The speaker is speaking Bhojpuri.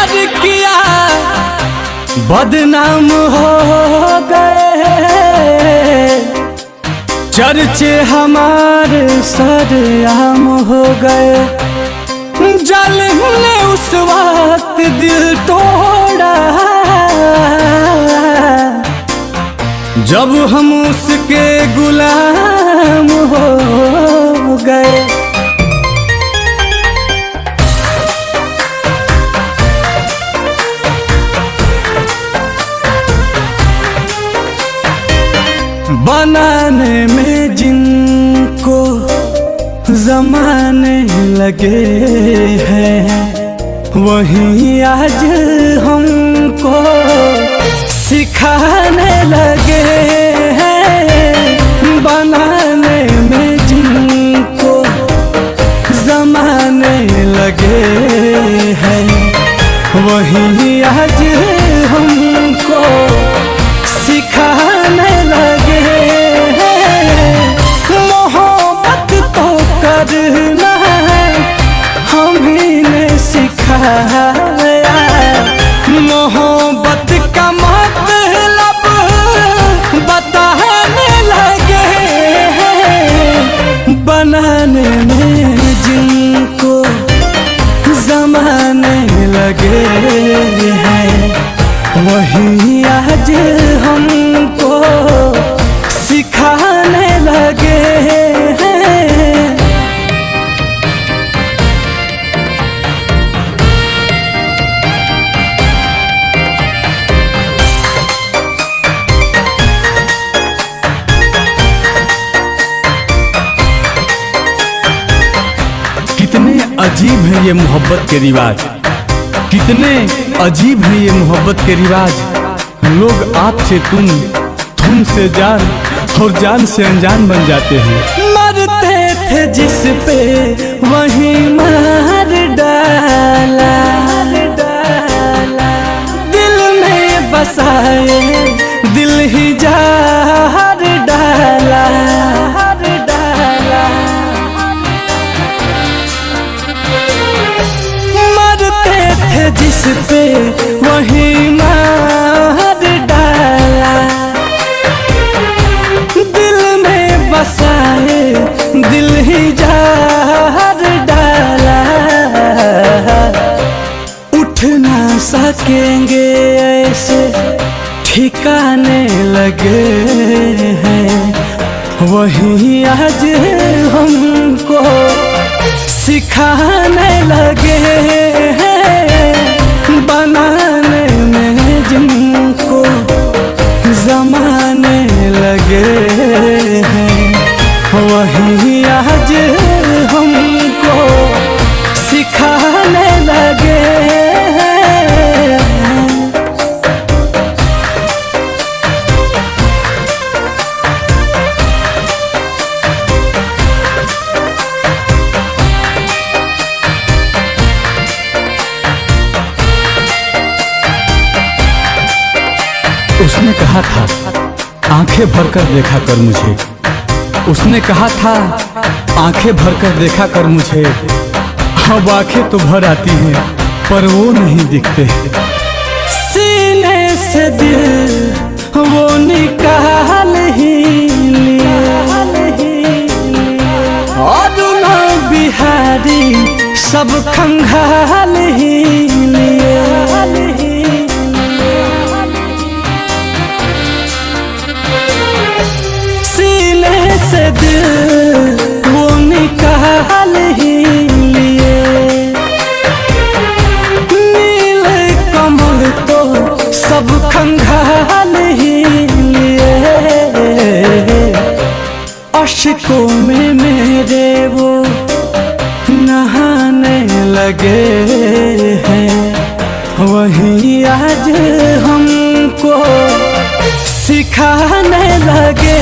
प्यार किया बदनाम हो गए, चर्चे हमारे सरेआम हो गए। जालिम ने उस वक्त दिल तोड़ा जब हम उसके गुलाम हो गए। बनाने में जिनको ज़माने लगे हैं, वहीं आज हमको सिखाने लगे हैं। बनाने में जिनको ज़माने लगे हैं, वहीं आज हमको सिखाने लगे हैं। मोहब्बत तो करना हमीं ने सिखाया, मोहब्बत का मतलब बताने लगे हैं। बनाने में जिनको ज़माने लगे हैं, वहीं आज हमको सिखाने लगे हैं। कितने अजीब है ये मोहब्बत के रिवाज, कितने अजीब है ये मोहब्बत के रिवाज। लोग आपसे तुम, तुम से जान और जान से अनजान बन जाते हैं। मरते थे जिस पे वहीं मार डाला, दिल में बसाए दिल ही जार डाला। जिस पे वही मार डाला, दिल में बसाए दिल ही जार डाला। उठ ना सकेंगे ऐसे ठिकाने लगे हैं, वही आज हमको सिखाने लगे हैं। बनाने में जिनको ज़माने लगे हैं, वही आज हमको सिखाने लगे हैं। उसने कहा था आंखें भरकर देखा कर मुझे, उसने कहा था आंखें भरकर देखा कर मुझे। अब आंखें तो भर आती हैं पर वो नहीं दिखते। सीने से दिल वो निकाल ही लिया, और ना बिहारी सब खंगाल ही लिए। से दिल वो निकाल ही लिए। नील कमल तो सब खंगाल ही लिए। अश्कों में मेरे वो नहाने लगे हैं, वही आज हमको सिखाने लगे।